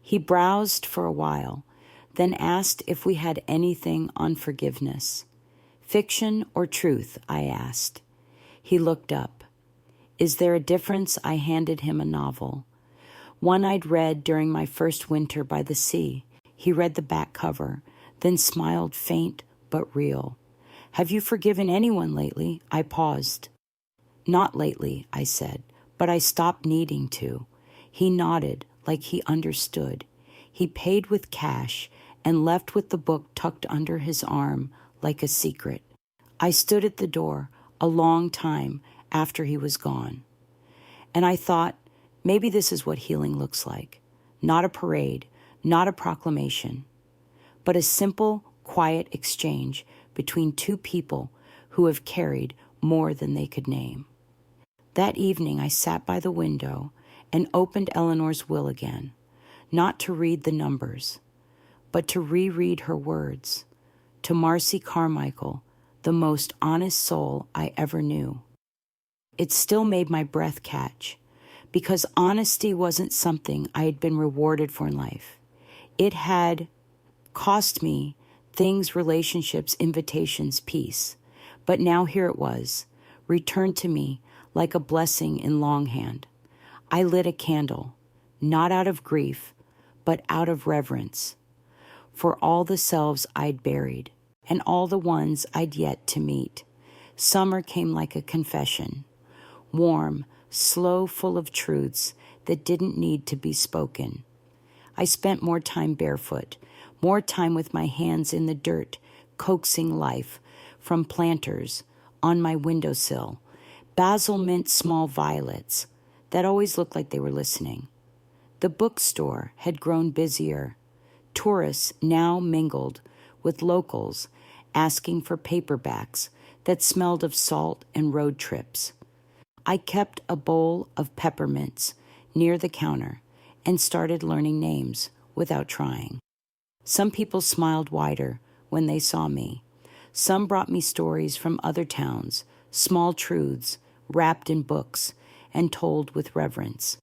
He browsed for a while, then asked if we had anything on forgiveness. "Fiction or truth?" I asked. He looked up. "Is there a difference?" I handed him a novel, one I'd read during my first winter by the sea. He read the back cover, then smiled, faint but real. "Have you forgiven anyone lately?" I paused. "Not lately," I said, but I stopped needing to. He nodded like he understood. He paid with cash and left with the book tucked under his arm like a secret. I stood at the door a long time after he was gone. And I thought, maybe this is what healing looks like. Not a parade, not a proclamation, but a simple, quiet exchange between two people who have carried more than they could name. That evening, I sat by the window and opened Eleanor's will again, not to read the numbers, but to reread her words. To Marcy Carmichael, the most honest soul I ever knew. It still made my breath catch, because honesty wasn't something I had been rewarded for in life. It had cost me things, relationships, invitations, peace. But now here it was, returned to me like a blessing in longhand. I lit a candle, not out of grief, but out of reverence, for all the selves I'd buried and all the ones I'd yet to meet. Summer came like a confession, warm, slow, full of truths that didn't need to be spoken. I spent more time barefoot, more time with my hands in the dirt, coaxing life from planters on my windowsill, basil mint small violets that always looked like they were listening. The bookstore had grown busier. Tourists now mingled with locals asking for paperbacks that smelled of salt and road trips. I kept a bowl of peppermints near the counter and started learning names without trying. Some people smiled wider when they saw me. Some brought me stories from other towns, small truths wrapped in books and told with reverence.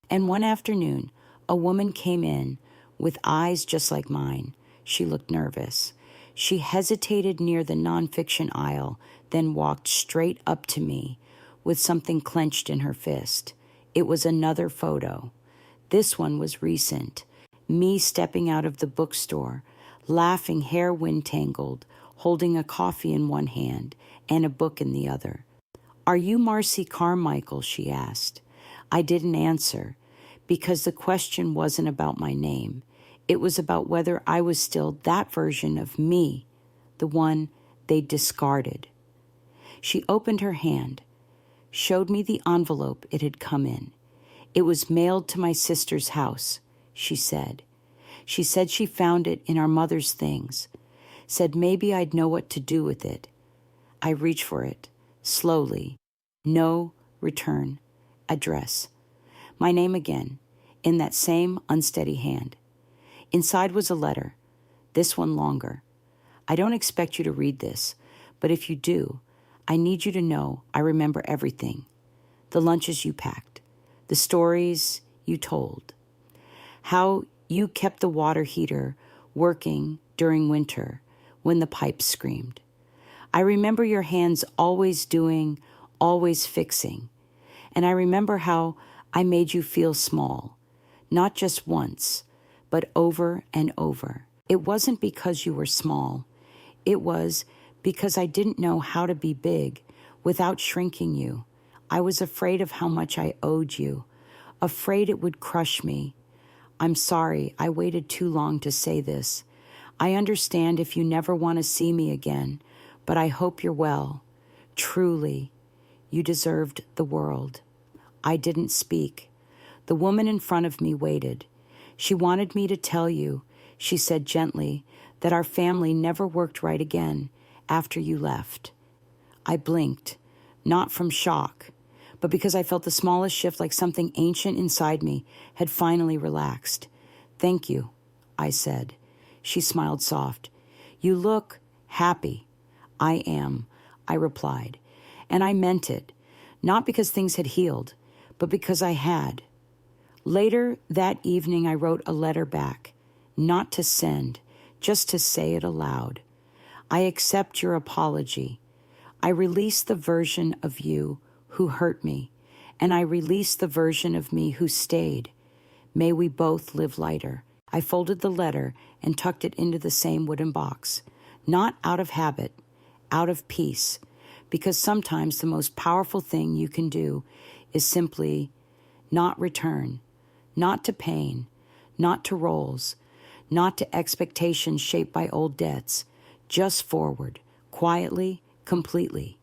And one afternoon, a woman came in with eyes just like mine. She looked nervous. She hesitated near the nonfiction aisle, then walked straight up to me with something clenched in her fist. It was another photo. This one was recent. Me stepping out of the bookstore, laughing, hair wind-tangled, holding a coffee in one hand and a book in the other. "Are you Marcy Carmichael?" she asked. I didn't answer, because the question wasn't about my name. It was about whether I was still that version of me, the one they discarded. She opened her hand, showed me the envelope it had come in. It was mailed to my sister's house, she said. She said she found it in our mother's things, said maybe I'd know what to do with it. I reached for it, slowly. No return address. My name again, in that same unsteady hand. Inside was a letter, this one longer. I don't expect you to read this, but if you do, I need you to know I remember everything. The lunches you packed, the stories you told, how you kept the water heater working during winter when the pipes screamed. I remember your hands always doing, always fixing. And I remember how I made you feel small, not just once, but over and over. It wasn't because you were small. It was because I didn't know how to be big without shrinking you. I was afraid of how much I owed you, afraid it would crush me. I'm sorry I waited too long to say this. I understand if you never want to see me again, but I hope you're well. Truly, you deserved the world. I didn't speak. The woman in front of me waited. She wanted me to tell you, she said gently, that our family never worked right again after you left. I blinked, not from shock, but because I felt the smallest shift, like something ancient inside me had finally relaxed. "Thank you," I said. She smiled soft. "You look happy." "I am," I replied, and I meant it, not because things had healed, but because I had. Later that evening, I wrote a letter back, not to send, just to say it aloud. I accept your apology. I release the version of you who hurt me, and I release the version of me who stayed. May we both live lighter. I folded the letter and tucked it into the same wooden box, not out of habit, out of peace, because sometimes the most powerful thing you can do is simply not return, not to pain, not to roles, not to expectations shaped by old debts, just forward, quietly, completely.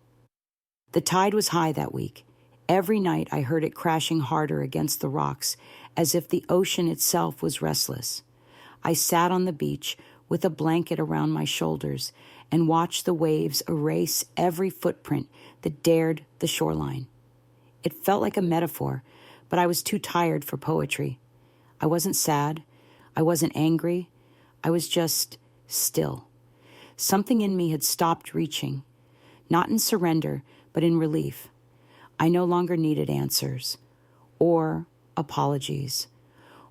The tide was high that week. Every night I heard it crashing harder against the rocks, as if the ocean itself was restless. I sat on the beach with a blanket around my shoulders and watched the waves erase every footprint that dared the shoreline. It felt like a metaphor, but I was too tired for poetry. I wasn't sad. I wasn't angry. I was just still. Something in me had stopped reaching, not in surrender, but in relief. I no longer needed answers, or apologies,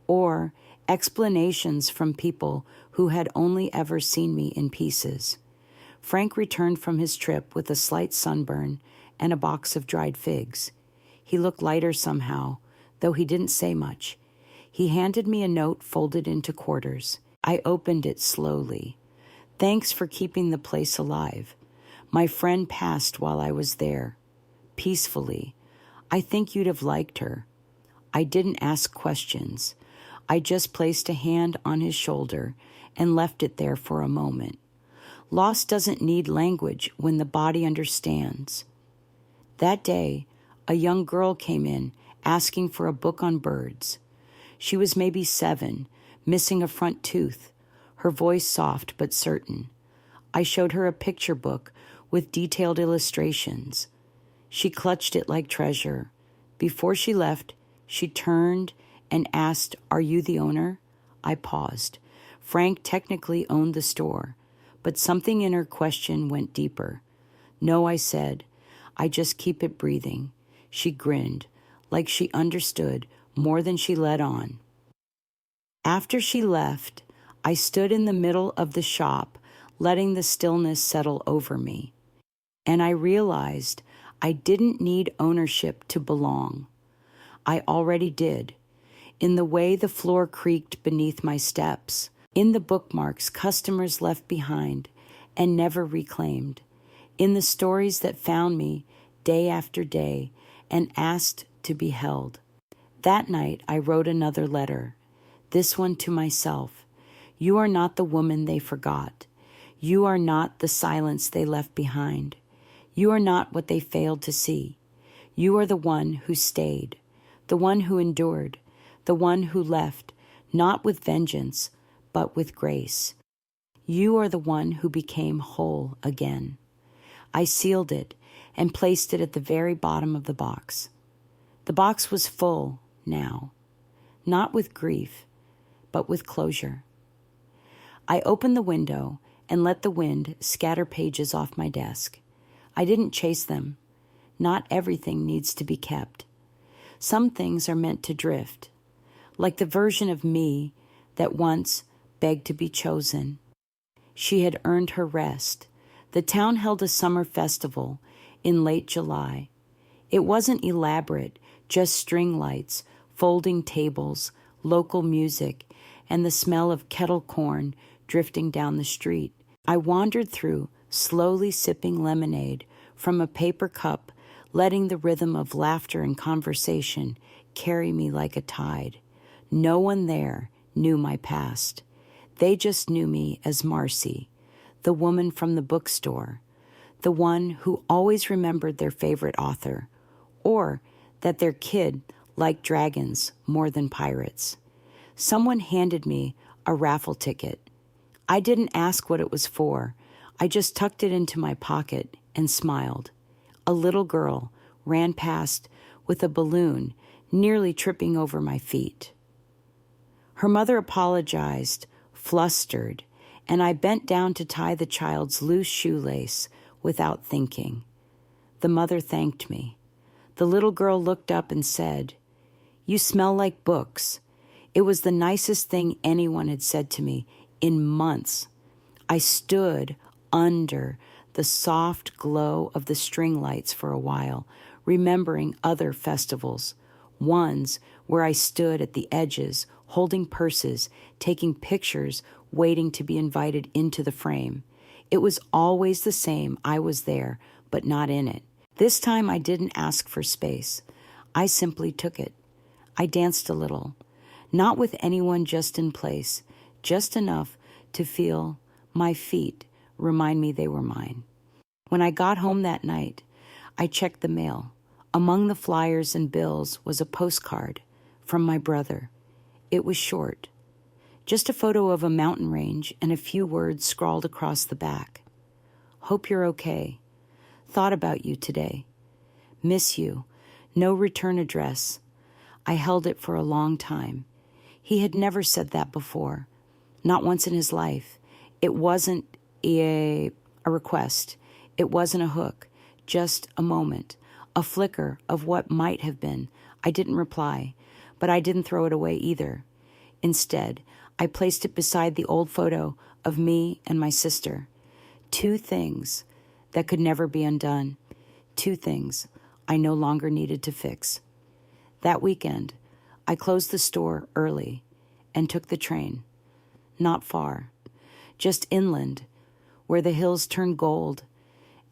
or explanations from people who had only ever seen me in pieces. Frank returned from his trip with a slight sunburn and a box of dried figs. He looked lighter somehow, though he didn't say much. He handed me a note folded into quarters. I opened it slowly. Thanks for keeping the place alive. My friend passed while I was there. Peacefully. I think you'd have liked her. I didn't ask questions. I just placed a hand on his shoulder and left it there for a moment. Loss doesn't need language when the body understands. That day, a young girl came in asking for a book on birds. She was maybe 7, missing a front tooth, her voice soft but certain. I showed her a picture book with detailed illustrations. She clutched it like treasure. Before she left, she turned and asked, "Are you the owner?" I paused. Frank technically owned the store, but something in her question went deeper. "No," I said. "I just keep it breathing." She grinned, like she understood more than she let on. After she left, I stood in the middle of the shop, letting the stillness settle over me. And I realized I didn't need ownership to belong. I already did, in the way the floor creaked beneath my steps, in the bookmarks customers left behind and never reclaimed, in the stories that found me day after day and asked to be held. That night I wrote another letter, this one to myself. You are not the woman they forgot. You are not the silence they left behind. You are not what they failed to see. You are the one who stayed, the one who endured, the one who left, not with vengeance, but with grace. You are the one who became whole again. I sealed it and placed it at the very bottom of the box. The box was full now, not with grief, but with closure. I opened the window and let the wind scatter pages off my desk. I didn't chase them. Not everything needs to be kept. Some things are meant to drift, like the version of me that once begged to be chosen. She had earned her rest. The town held a summer festival in late July. It wasn't elaborate, just string lights, folding tables, local music, and the smell of kettle corn drifting down the street. I wandered through, slowly sipping lemonade from a paper cup, letting the rhythm of laughter and conversation carry me like a tide. No one there knew my past. They just knew me as Marcy, the woman from the bookstore, the one who always remembered their favorite author, or that their kid liked dragons more than pirates. Someone handed me a raffle ticket. I didn't ask what it was for. I just tucked it into my pocket and smiled. A little girl ran past with a balloon, nearly tripping over my feet. Her mother apologized, flustered, and I bent down to tie the child's loose shoelace without thinking. The mother thanked me. The little girl looked up and said, "You smell like books." It was the nicest thing anyone had said to me in months. I stood under the soft glow of the string lights for a while, remembering other festivals, ones where I stood at the edges, holding purses, taking pictures, waiting to be invited into the frame. It was always the same. I was there, but not in it. This time I didn't ask for space. I simply took it. I danced a little, not with anyone, just in place, just enough to feel my feet remind me they were mine. When I got home that night, I checked the mail. Among the flyers and bills was a postcard from my brother. It was short, just a photo of a mountain range and a few words scrawled across the back. Hope you're okay. Thought about you today. Miss you. No return address. I held it for a long time. He had never said that before, not once in his life. It wasn't a request. It wasn't a hook, just a moment, a flicker of what might have been. I didn't reply, but I didn't throw it away either. Instead, I placed it beside the old photo of me and my sister. Two things that could never be undone. Two things I no longer needed to fix. That weekend, I closed the store early and took the train. Not far, just inland, where the hills turn gold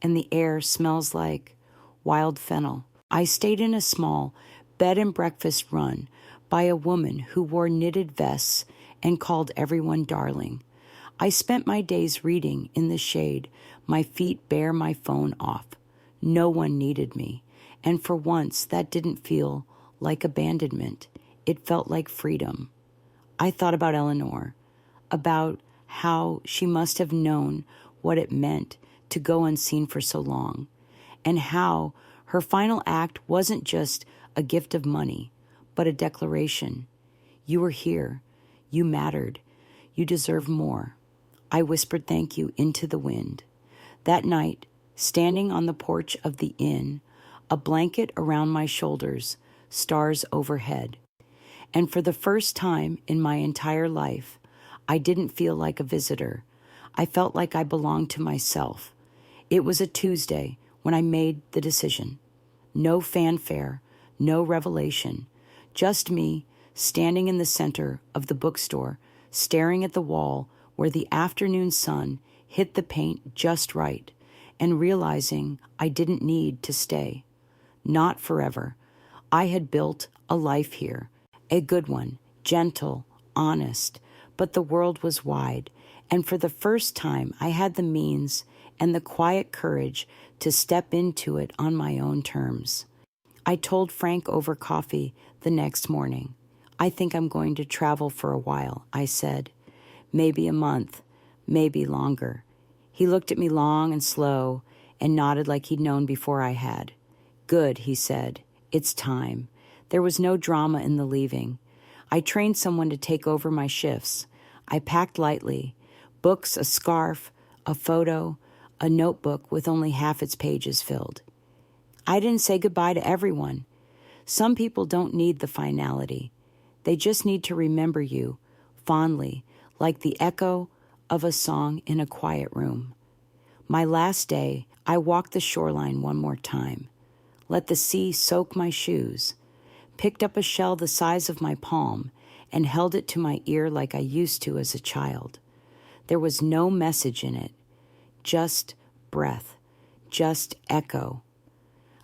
and the air smells like wild fennel. I stayed in a small bed and breakfast run by a woman who wore knitted vests and called everyone darling. I spent my days reading in the shade, my feet bare, my phone off. No one needed me, and for once that didn't feel like abandonment. It felt like freedom. I thought about Eleanor, about how she must have known what it meant to go unseen for so long, and how her final act wasn't just a gift of money, but a declaration. You were here. You mattered. You deserve more. I whispered thank you into the wind. That night, standing on the porch of the inn, a blanket around my shoulders, stars overhead. And for the first time in my entire life, I didn't feel like a visitor. I felt like I belonged to myself. It was a Tuesday when I made the decision. No fanfare, no revelation, just me standing in the center of the bookstore, staring at the wall where the afternoon sun hit the paint just right, and realizing I didn't need to stay. Not forever. I had built a life here, a good one, gentle, honest, but the world was wide, and for the first time I had the means and the quiet courage to step into it on my own terms. I told Frank over coffee the next morning. I think I'm going to travel for a while, I said. Maybe a month, maybe longer. He looked at me long and slow and nodded like he'd known before I had. Good, he said. It's time. There was no drama in the leaving. I trained someone to take over my shifts. I packed lightly. Books, a scarf, a photo, a notebook with only half its pages filled. I didn't say goodbye to everyone. Some people don't need the finality. They just need to remember you fondly, like the echo of a song in a quiet room. My last day, I walked the shoreline one more time, let the sea soak my shoes, picked up a shell the size of my palm, and held it to my ear like I used to as a child. There was no message in it, just breath, just echo.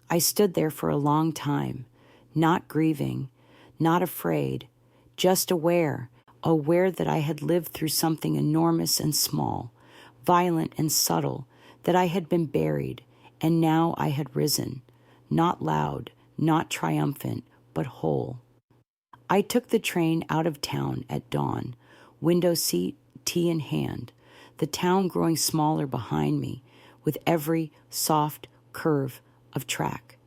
I stood there for a long time, not grieving, not afraid, just aware that I had lived through something enormous and small, violent and subtle, that I had been buried, and now I had risen, not loud, not triumphant, but whole. I took the train out of town at dawn, window seat, tea in hand, the town growing smaller behind me with every soft curve of track.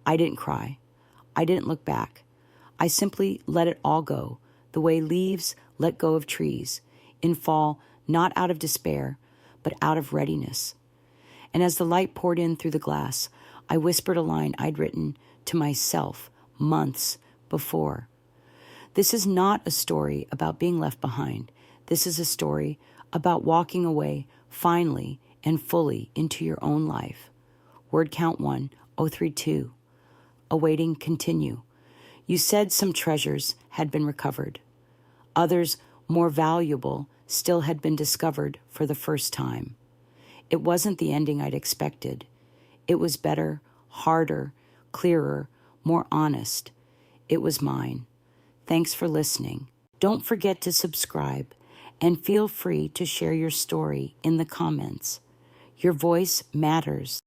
I didn't cry. I didn't look back. I simply let it all go, the way leaves let go of trees, in fall, not out of despair, but out of readiness. And as the light poured in through the glass, I whispered a line I'd written to myself months before. This is not a story about being left behind. This is a story about walking away finally and fully into your own life. Word count 1032. Awaiting continue. You said some treasures had been recovered. Others, more valuable, still had been discovered for the first time. It wasn't the ending I'd expected. It was better, harder, clearer, more honest. It was mine. Thanks for listening. Don't forget to subscribe and feel free to share your story in the comments. Your voice matters.